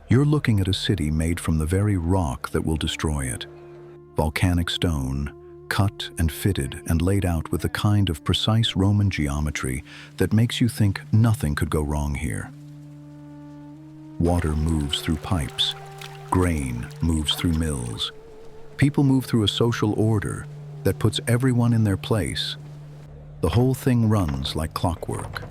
You're looking at a city made from the very rock that will destroy it. Volcanic stone, cut and fitted and laid out with the kind of precise Roman geometry that makes you think nothing could go wrong here. Water moves through pipes. Grain moves through mills. People move through a social order that puts everyone in their place. The whole thing runs like clockwork.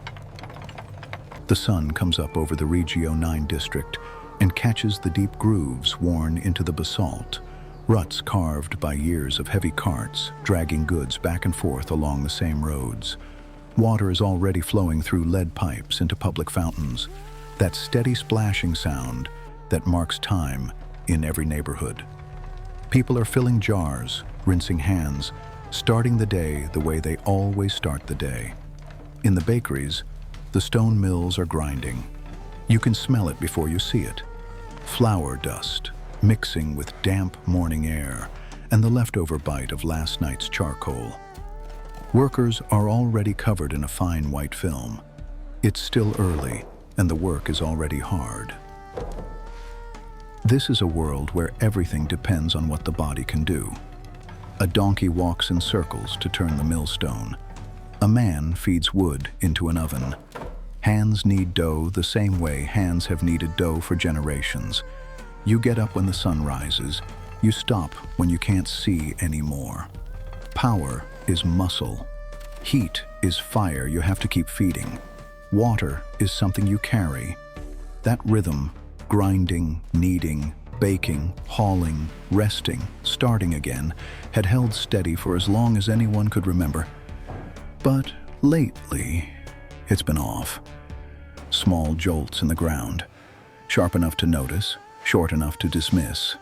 The sun comes up over the Regio 9 district and catches the deep grooves worn into the basalt, ruts carved by years of heavy carts dragging goods back and forth along the same roads. Water is already flowing through lead pipes into public fountains, that steady splashing sound that marks time in every neighborhood. People are filling jars, rinsing hands, starting the day the way they always start the day. In the bakeries, the stone mills are grinding. You can smell it before you see it. Flour dust, mixing with damp morning air and the leftover bite of last night's charcoal. Workers are already covered in a fine white film. It's still early, and the work is already hard. This is a world where everything depends on what the body can do. A donkey walks in circles to turn the millstone. A man feeds wood into an oven. Hands knead dough the same way hands have kneaded dough for generations. You get up when the sun rises. You stop when you can't see anymore. Power is muscle. Heat is fire you have to keep feeding. Water is something you carry. That rhythm, grinding, kneading, baking, hauling, resting, starting again, had held steady for as long as anyone could remember. But lately, it's been off. Small jolts in the ground, sharp enough to notice, short enough to dismiss.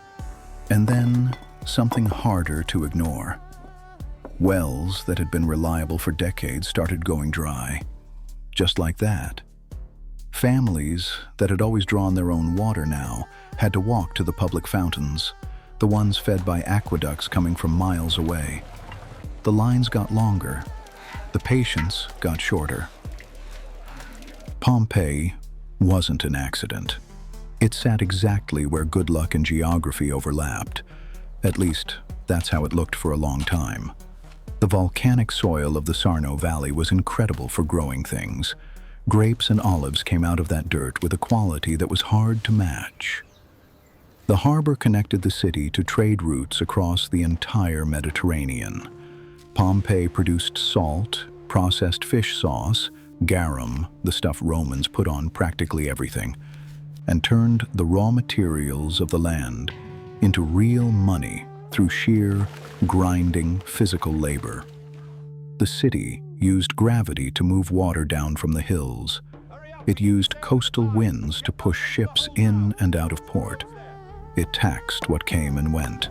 And then something harder to ignore. Wells that had been reliable for decades started going dry. Just like that. Families that had always drawn their own water now had to walk to the public fountains, the ones fed by aqueducts coming from miles away. The lines got longer. The patience got shorter. Pompeii wasn't an accident. It sat exactly where good luck and geography overlapped. At least, that's how it looked for a long time. The volcanic soil of the Sarno Valley was incredible for growing things. Grapes and olives came out of that dirt with a quality that was hard to match. The harbor connected the city to trade routes across the entire Mediterranean. Pompeii produced salt, processed fish sauce, garum, the stuff Romans put on practically everything, and turned the raw materials of the land into real money through sheer, grinding, physical labor. The city used gravity to move water down from the hills. It used coastal winds to push ships in and out of port. It taxed what came and went.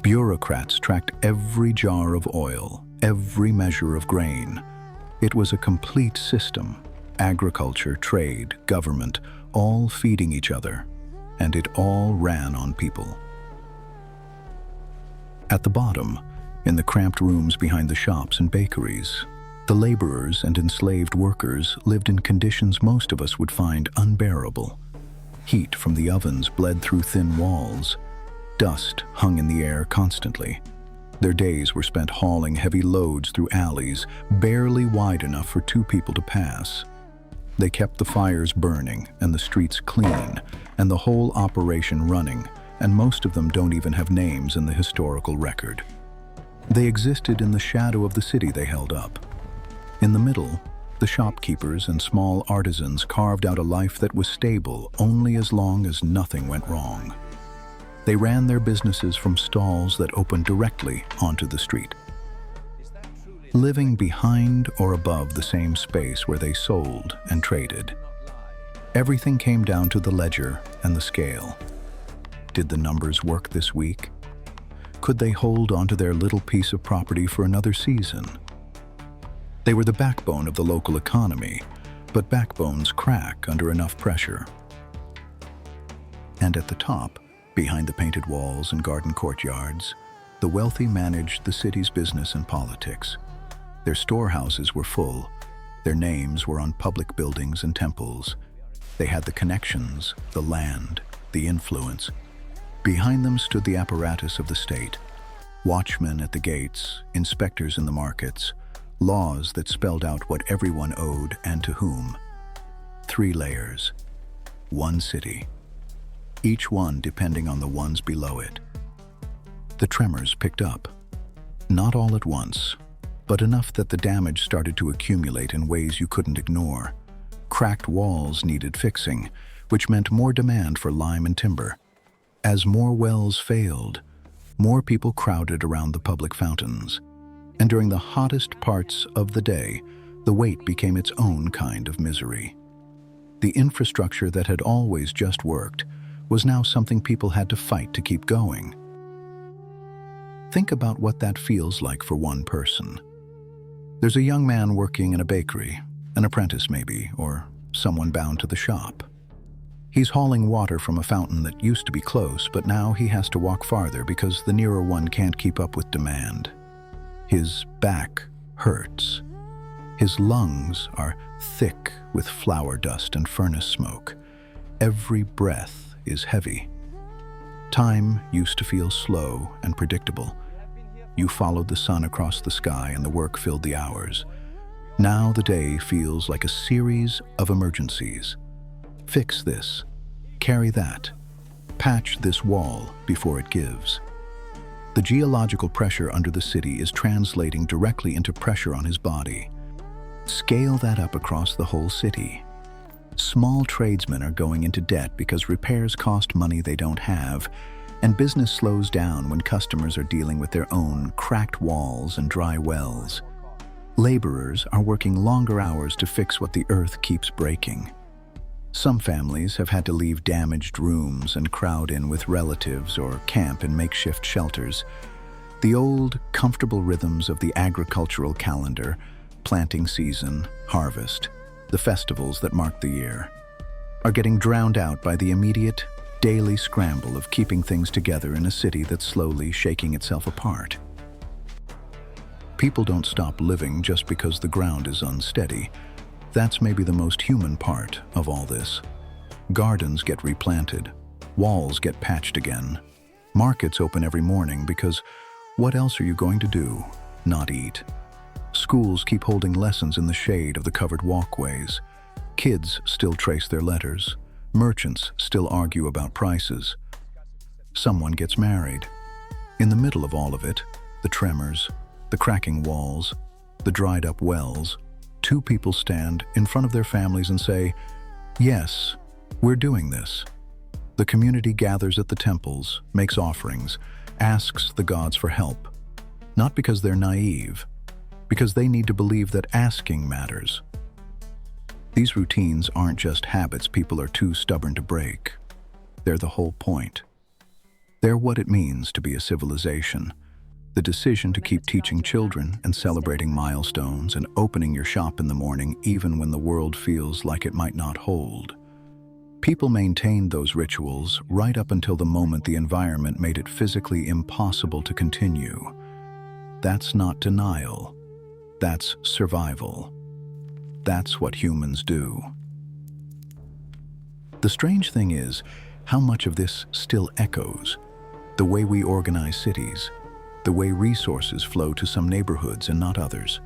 Bureaucrats tracked every jar of oil, every measure of grain. It was a complete system. Agriculture, trade, government, all feeding each other. And it all ran on people. At the bottom, in the cramped rooms behind the shops and bakeries, the laborers and enslaved workers lived in conditions most of us would find unbearable. Heat from the ovens bled through thin walls. Dust hung in the air constantly. Their days were spent hauling heavy loads through alleys, barely wide enough for two people to pass. They kept the fires burning and the streets clean and the whole operation running, and most of them don't even have names in the historical record. They existed in the shadow of the city they held up. In the middle, the shopkeepers and small artisans carved out a life that was stable only as long as nothing went wrong. They ran their businesses from stalls that opened directly onto the street. Living behind or above the same space where they sold and traded. Everything came down to the ledger and the scale. Did the numbers work this week? Could they hold onto their little piece of property for another season? They were the backbone of the local economy, but backbones crack under enough pressure. And at the top, behind the painted walls and garden courtyards, the wealthy managed the city's business and politics. Their storehouses were full. Their names were on public buildings and temples. They had the connections, the land, the influence. Behind them stood the apparatus of the state. Watchmen at the gates, inspectors in the markets, laws that spelled out what everyone owed and to whom. 3 layers, 1 city, each one depending on the ones below it. The tremors picked up. Not all at once, but enough that the damage started to accumulate in ways you couldn't ignore. Cracked walls needed fixing, which meant more demand for lime and timber. As more wells failed, more people crowded around the public fountains. And during the hottest parts of the day, the wait became its own kind of misery. The infrastructure that had always just worked was now something people had to fight to keep going. Think about what that feels like for one person. There's a young man working in a bakery, an apprentice maybe, or someone bound to the shop. He's hauling water from a fountain that used to be close, but now he has to walk farther because the nearer one can't keep up with demand. His back hurts. His lungs are thick with flour dust and furnace smoke. Every breath is heavy. Time used to feel slow and predictable. You followed the sun across the sky and the work filled the hours. Now the day feels like a series of emergencies. Fix this, carry that, patch this wall before it gives. The geological pressure under the city is translating directly into pressure on his body. Scale that up across the whole city. Small tradesmen are going into debt because repairs cost money they don't have, and business slows down when customers are dealing with their own cracked walls and dry wells. Laborers are working longer hours to fix what the earth keeps breaking. Some families have had to leave damaged rooms and crowd in with relatives or camp in makeshift shelters. The old, comfortable rhythms of the agricultural calendar, planting season, harvest, the festivals that mark the year, are getting drowned out by the immediate, daily scramble of keeping things together in a city that's slowly shaking itself apart. People don't stop living just because the ground is unsteady. That's maybe the most human part of all this. Gardens get replanted, walls get patched again, markets open every morning because what else are you going to do? Not eat. Schools keep holding lessons in the shade of the covered walkways. Kids still trace their letters. Merchants still argue about prices. Someone gets married. In the middle of all of it, the tremors, the cracking walls, the dried up wells, 2 people stand in front of their families and say, "Yes, we're doing this." The community gathers at the temples, makes offerings, asks the gods for help. Not because they're naive, because they need to believe that asking matters. These routines aren't just habits people are too stubborn to break. They're the whole point. They're what it means to be a civilization. The decision to keep teaching children and celebrating milestones and opening your shop in the morning even when the world feels like it might not hold. People maintained those rituals right up until the moment the environment made it physically impossible to continue. That's not denial. That's survival. That's what humans do. The strange thing is how much of this still echoes. The way we organize cities, the way resources flow to some neighborhoods and not others,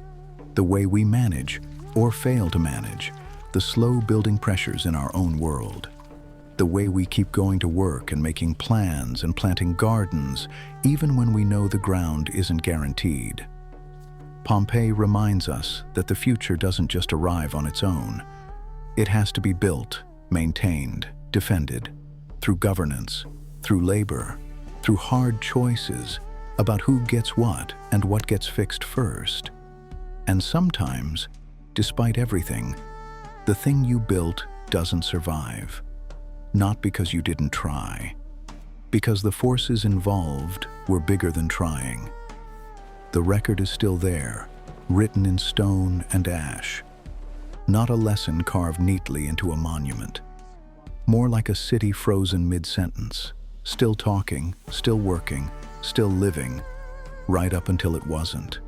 the way we manage or fail to manage the slow building pressures in our own world, the way we keep going to work and making plans and planting gardens even when we know the ground isn't guaranteed. Pompeii reminds us that the future doesn't just arrive on its own. It has to be built, maintained, defended, through governance, through labor, through hard choices about who gets what and what gets fixed first. And sometimes, despite everything, the thing you built doesn't survive. Not because you didn't try, because the forces involved were bigger than trying. The record is still there, written in stone and ash. Not a lesson carved neatly into a monument. More like a city frozen mid-sentence, still talking, still working, still living, right up until it wasn't.